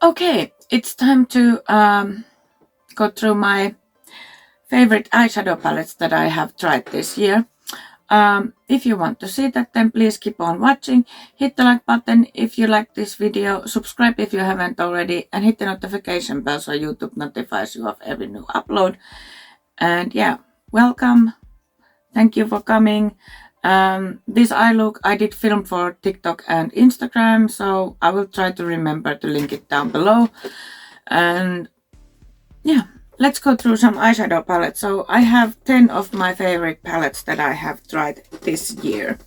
Okay, it's time to go through my favorite eyeshadow palettes that I have tried this year. If you want to see that, then please keep on watching. Hit the like button if you like this video, subscribe if you haven't already, and hit the notification bell so YouTube notifies you of every new upload. And yeah, welcome. Thank you for coming. This eye look I did film for TikTok and Instagram, so I will try to remember to link it down below. And yeah, let's go through some eyeshadow palettes. So I have 10 of my favorite palettes that I have tried this year.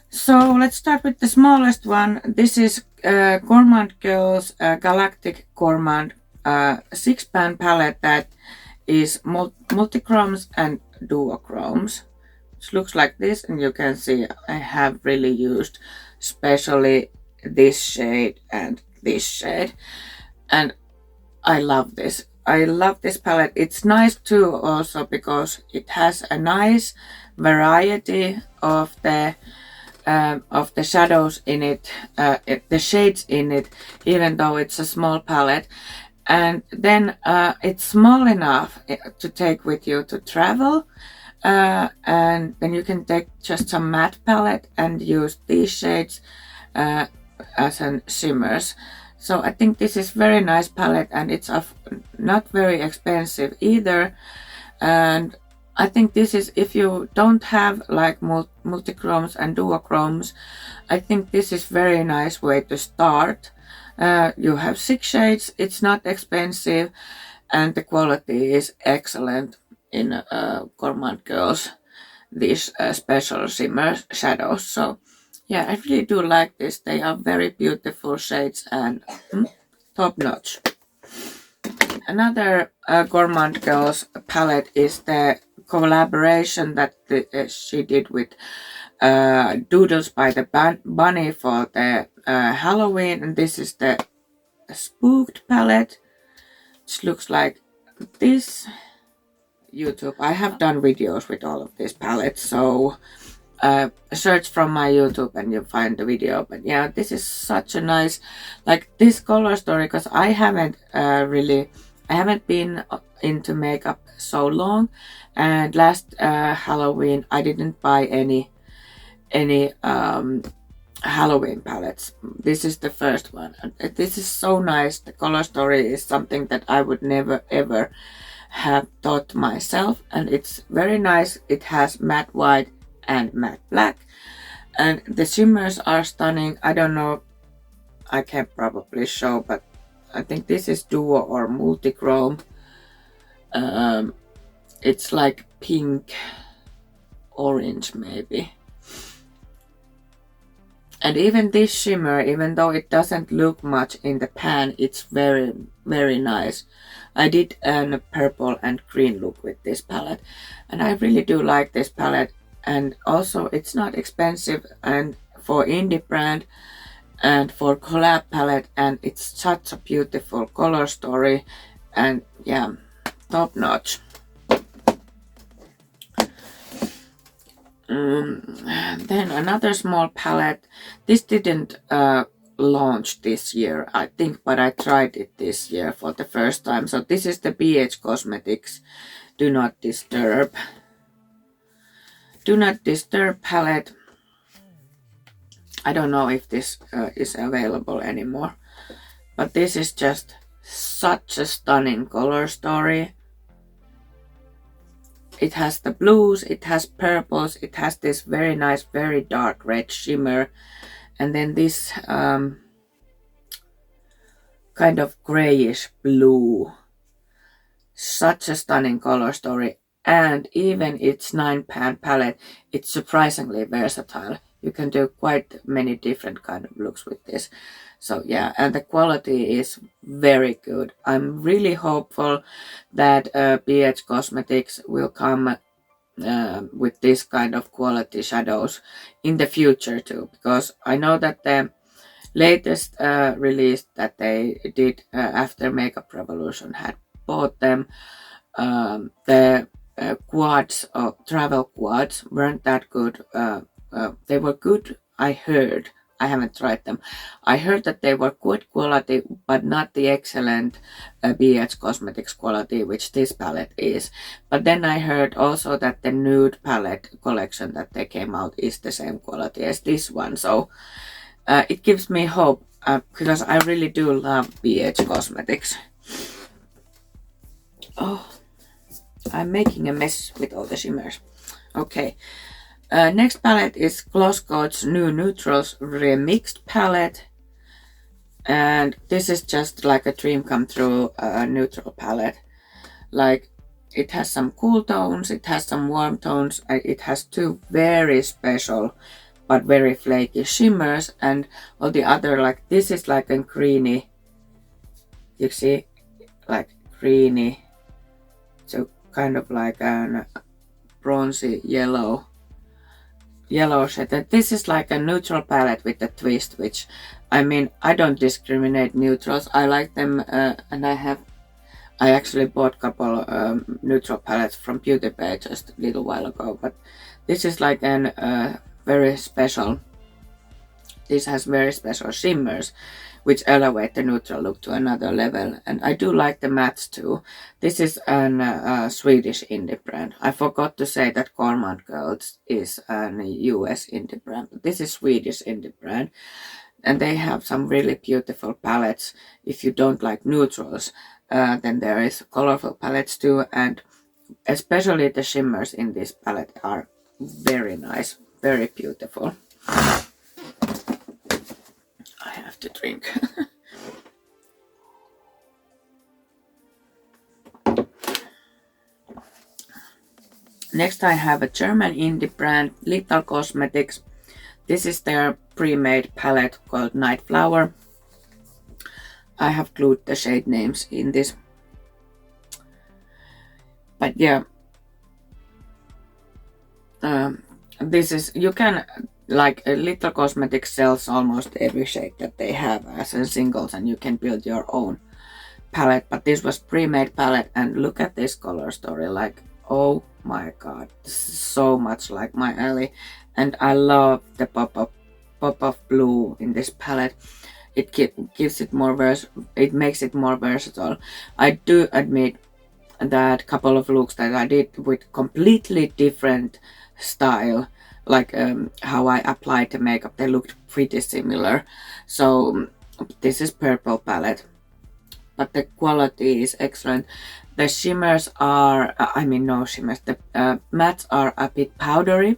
So let's start with the smallest one. This is Gourmande Girls Galactic Gourmande 6-pan palette that is multichromes and duochromes. It looks like this, and you can see I have really used especially this shade and this shade, and I love this. I love this palette. It's nice too also because it has a nice variety of the shadows in it, the shades in it, even though it's a small palette. And then it's small enough to take with you to travel. And then you can take just some matte palette and use these shades as an shimmers. So I think this is very nice palette, and it's not very expensive either. And I think this is, if you don't have like multichromes and duochromes, I think this is very nice way to start. You have 6 shades, it's not expensive, and the quality is excellent in Gourmande Girls, these special shimmer shadows. So yeah, I really do like this. They are very beautiful shades and top notch. Another Gourmande Girls palette is the collaboration that she did with Doodles by the Bunny for the Halloween, and this is the Spooked palette, which looks like this. YouTube, I have done videos with all of these palettes, so search from my YouTube and you'll find the video. But yeah, this is such a nice, like this color story, because I haven't been into makeup so long, and last Halloween I didn't buy any Halloween palettes. This is the first one. This is so nice. The color story is something that I would never ever have thought myself, and it's very nice. It has matte white and matte black, and the shimmers are stunning. I don't know, I can probably show, but I think this is duo or multichrome. It's like pink orange maybe. And even this shimmer, even though it doesn't look much in the pan, it's very, very nice. I did a purple and green look with this palette, and I really do like this palette. And also it's not expensive, and for indie brand and for collab palette, and it's such a beautiful color story, and yeah, top notch. Then another small palette. This didn't launch this year, I think, but I tried it this year for the first time. So this is the BH Cosmetics Do Not Disturb palette. I don't know if this is available anymore, but this is just such a stunning color story. It has the blues, it has purples, it has this very nice, very dark red shimmer, and then this kind of grayish blue. Such a stunning color story, and even its 9-pan palette, it's surprisingly versatile. You can do quite many different kind of looks with this. So yeah, and the quality is very good. I'm really hopeful that BH Cosmetics will come with this kind of quality shadows in the future too, because I know that the latest release that they did after Makeup Revolution had bought them, the quads or travel quads weren't that good. They were good, I heard, I haven't tried them. I heard that they were good quality, but not the excellent BH Cosmetics quality, which this palette is. But then I heard also that the nude palette collection that they came out is the same quality as this one. So it gives me hope because I really do love BH Cosmetics. Oh, I'm making a mess with all the shimmers. Okay. Next palette is GlossGods New Neutrals remixed palette, and this is just like a dream come true neutral palette. Like, it has some cool tones, it has some warm tones, it has two very special but very flaky shimmers, and all the other, like this is like a greeny, you see, like greeny, so kind of like a bronzy yellow shade. And this is like a neutral palette with a twist, which, I mean, I don't discriminate neutrals. I like them, and I actually bought a couple neutral palettes from Beauty Bay just a little while ago, but this is like an very special, this has very special shimmers which elevate the neutral look to another level, and I do like the mattes too. This is a Swedish indie brand. I forgot to say that Gourmande Girls is an US indie brand, but this is Swedish indie brand, and they have some really beautiful palettes. If you don't like neutrals, then there is colorful palettes too, and especially the shimmers in this palette are very nice, very beautiful. I have to drink. Next I have a German indie brand, Little Cosmetics. This is their pre-made palette called Nightflower. I have glued the shade names in this. But yeah, this is, you can, like Little Cosmetics sells almost every shade that they have as a singles, and you can build your own palette, but this was pre-made palette, and look at this color story, like, oh my god, this is so much like my alley, and I love the pop of blue in this palette. It gives it more it makes it more versatile. I do admit that couple of looks that I did with completely different style, like how I applied the makeup, they looked pretty similar. So this is purple palette, but the quality is excellent. The shimmers are, no shimmers, the mattes are a bit powdery,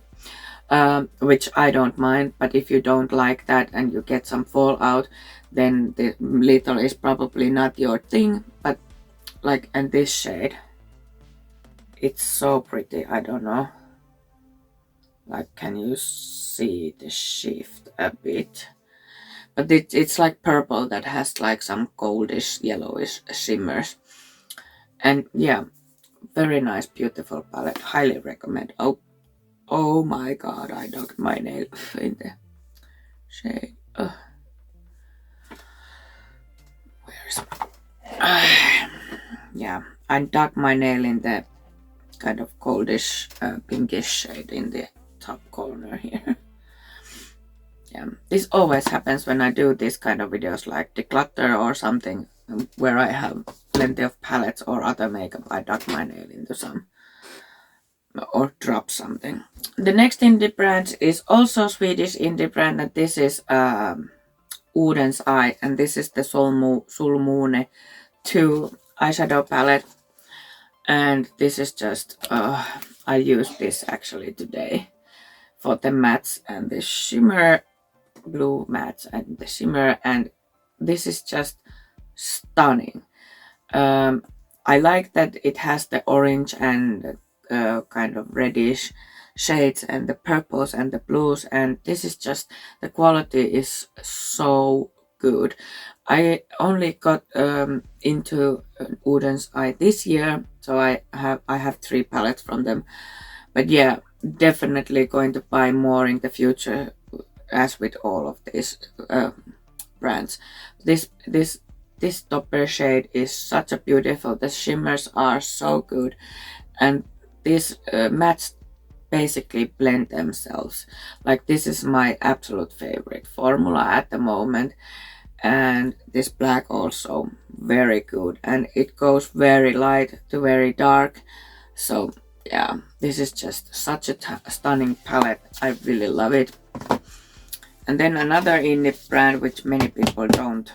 which I don't mind, but if you don't like that and you get some fallout, then the little is probably not your thing. But like, and this shade, it's so pretty, I don't know. Like, can you see the shift a bit? But it's like purple that has like some goldish, yellowish shimmers. And yeah, very nice, beautiful palette. Highly recommend. Oh my god, I dug my nail in the shade. Where is yeah, I dug my nail in the kind of goldish, pinkish shade in the top corner here. Yeah, this always happens when I do this kind of videos, like declutter or something, where I have plenty of palettes or other makeup. I dug my nail into some or drop something. The next indie brand is also Swedish indie brand, and this is Oden's Eye, and this is the Solmune 2 eyeshadow palette. And this is just, I used this actually today for the mattes and the shimmer, blue mattes and the shimmer, and this is just stunning. I like that it has the orange and kind of reddish shades and the purples and the blues, and this is just, the quality is so good. I only got into Oden's Eye this year, so I have 3 palettes from them. But yeah, definitely going to buy more in the future, as with all of these brands. This topper shade is such a beautiful. The shimmers are so good, and these mattes basically blend themselves. Like this is my absolute favorite formula at the moment, and this black also very good, and it goes very light to very dark. So yeah, this is just such a stunning palette. I really love it. And then another indie brand which many people don't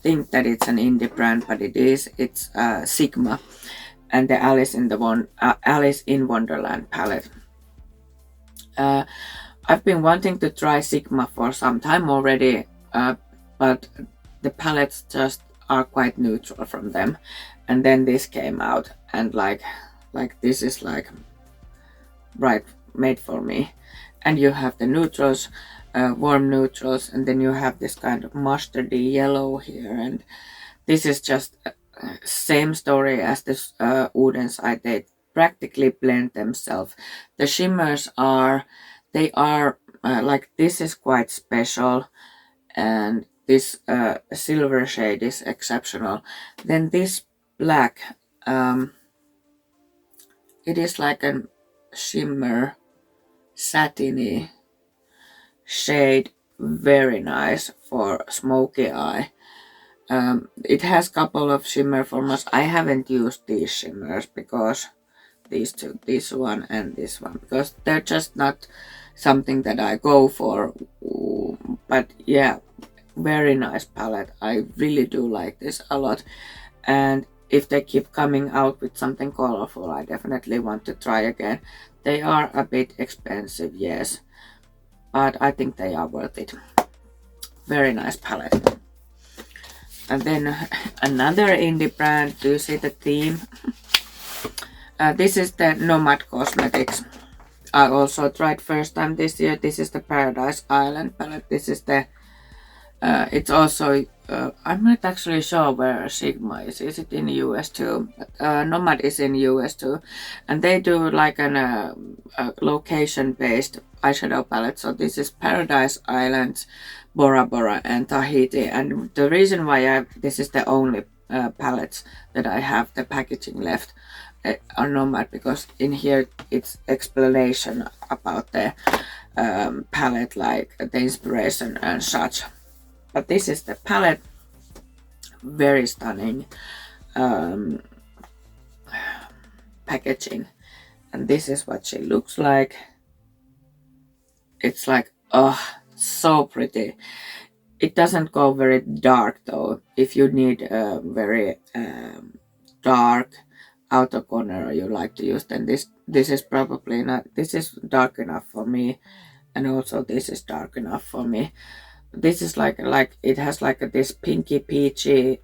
think that it's an indie brand, but it is. It's Sigma and the Alice in Wonderland palette. I've been wanting to try Sigma for some time already, but the palettes just are quite neutral from them. And then this came out, and like this is like right made for me. And you have the neutrals, warm neutrals, and then you have this kind of mustardy yellow here, and this is just same story as this Oden side. They practically blend themselves. The shimmers are like this is quite special, and this silver shade is exceptional. Then this black, it is like a shimmer satiny shade, very nice for smoky eye. It has couple of shimmer formulas. I haven't used these shimmers because these two, this one and this one, because they're just not something that I go for. But yeah, very nice palette. I really do like this a lot, and if they keep coming out with something colorful, I definitely want to try again. They are a bit expensive, yes, but I think they are worth it. Very nice palette. And then another indie brand. Do you see the theme? This is the Nomad Cosmetics. I also tried first time this year. This is the Paradise Island palette. This is the it's also I'm not actually sure where Sigma is. Is it in the US too? But, Nomad is in the US too, and they do like a location based eyeshadow palette. So this is Paradise Islands, Bora Bora and Tahiti, and the reason why this is the only palettes that I have the packaging left on Nomad, because in here it's explanation about the palette, like the inspiration and such. But this is the palette, very stunning packaging, and this is what she looks like. It's like, oh, so pretty. It doesn't go very dark though. If you need a very dark outer corner you like to use, then this is probably not. This is dark enough for me, and also this is dark enough for me. This is like it has like this pinky peachy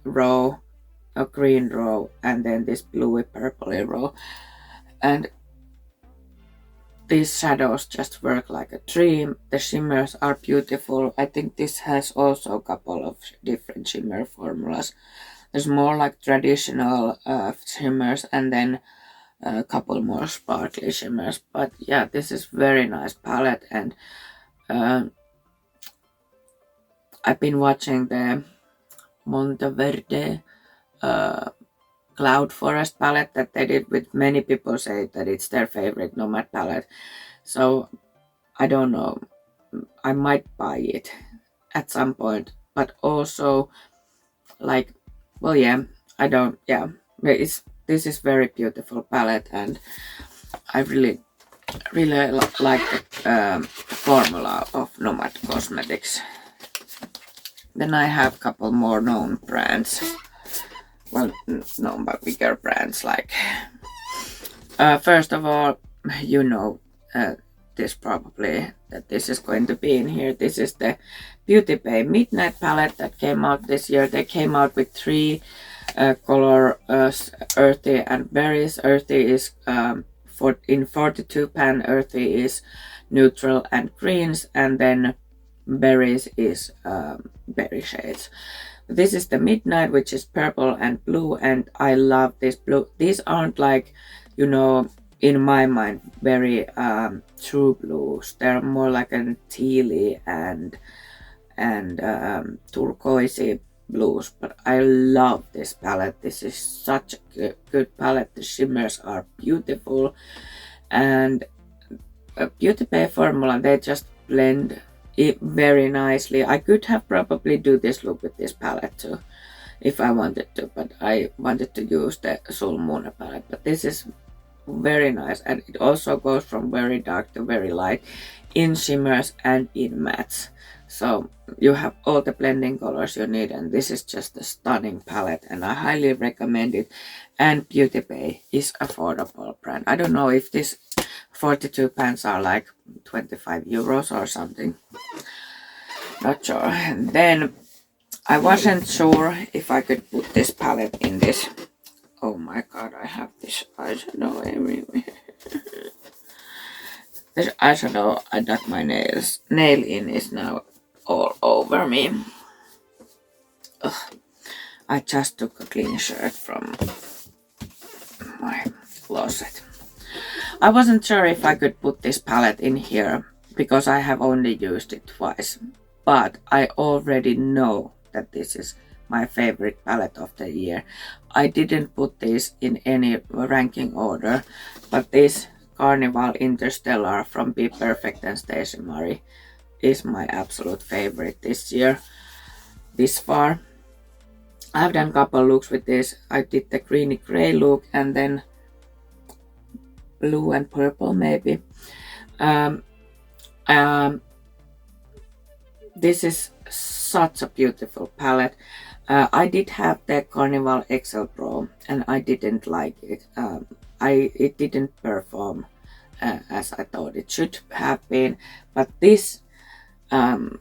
row, a green row, and then this bluey purpley row, and these shadows just work like a dream. The shimmers are beautiful. I think this has also a couple of different shimmer formulas. There's more like traditional shimmers, and then a couple more sparkly shimmers. But yeah, this is very nice palette, and I've been watching the Monteverde Cloud Forest palette that they did with many people say that it's their favorite Nomad palette. So I don't know, I might buy it at some point, but also like, well, yeah, I don't, yeah, this is very beautiful palette, and I really like the formula of Nomad Cosmetics. Then I have a couple more known brands. Well, known but bigger brands, like first of all, you know this probably, that this is going to be in here. This is the Beauty Bay Midnight palette that came out this year. They came out with 3 colors, Earthy and Berries. Earthy is in 42 pan, Earthy is neutral and greens, and then Berries is berry shades. This is the Midnight, which is purple and blue, and I love this blue. These aren't like, you know, in my mind, very true blues. They're more like a tealy and turquoisey blues, but I love this palette. This is such a good palette. The shimmers are beautiful, and Beauty Bay formula, they just blend it very nicely. I could have probably do this look with this palette too if I wanted to, but I wanted to use the Sulmuna palette. But this is very nice, and it also goes from very dark to very light in shimmers and in mattes. So you have all the blending colors you need, and this is just a stunning palette, and I highly recommend it. And Beauty Bay is affordable brand. I don't know if this 42 pants are like 25 euros or something. Not sure. And then I wasn't sure if I could put this palette in this. Oh my god, I have this eyeshadow everywhere. This eyeshadow I got my nail in is now all over me. Ugh. I just took a clean shirt from my closet. I wasn't sure if I could put this palette in here because I have only used it twice, but I already know that this is my favorite palette of the year. I didn't put this in any ranking order, but this Carnival Interstellar from Be Perfect and Stacey Marie is my absolute favorite this year, this far. I've done a couple looks with this. I did the greeny gray look and then blue and purple maybe. This is such a beautiful palette. I did have the Carnival XL Pro and I didn't like it. It didn't perform as I thought it should have been, but this the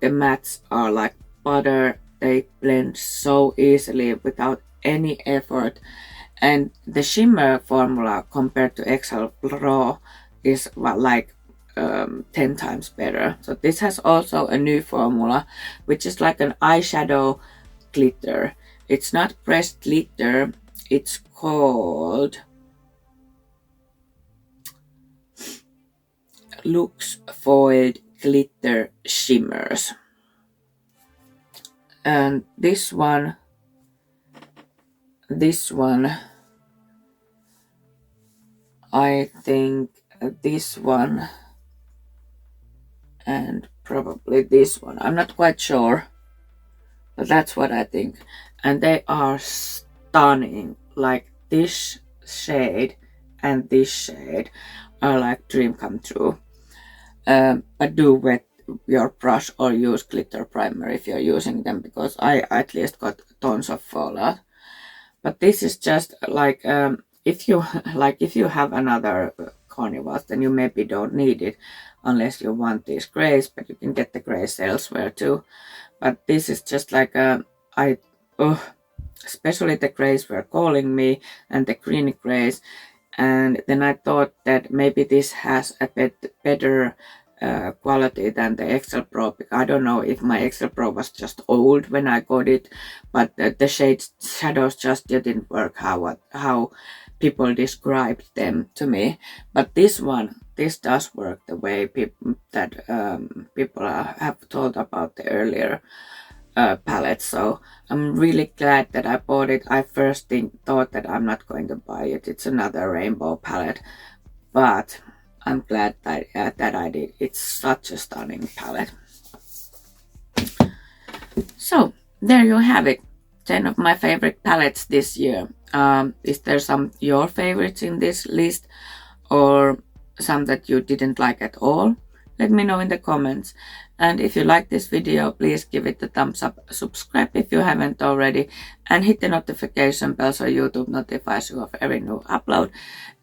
mattes are like butter. They blend so easily without any effort, and the shimmer formula compared to XL Pro is like 10 times better. So this has also a new formula, which is like an eyeshadow glitter. It's not pressed glitter, it's called Lux Foiled Glitter Shimmers. And this one, I think this one, and probably this one. I'm not quite sure, but that's what I think. And they are stunning. Like this shade and this shade are like dream come true. But do wet your brush or use glitter primer if you're using them, because I at least got tons of fallout. But this is just like if you have another Carnivals, then you maybe don't need it unless you want these grays, but you can get the grays elsewhere too. But this is just like especially the grays were calling me, and the green grays, and then I thought that maybe this has a bit better quality than the XL Pro. I don't know if my XL Pro was just old when I got it, but the shadows just didn't work how people described them to me. But this does work the way people have told about the earlier palettes. So I'm really glad that I bought it. I first thought that I'm not going to buy it. It's another rainbow palette, but I'm glad that I did. It's such a stunning palette. So there you have it. 10 of my favorite palettes this year. Is there some your favorites in this list, or some that you didn't like at all? Let me know in the comments. And if you like this video, please give it a thumbs up, subscribe if you haven't already, and hit the notification bell so YouTube notifies you of every new upload.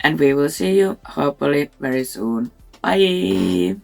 And we will see you hopefully very soon. Bye!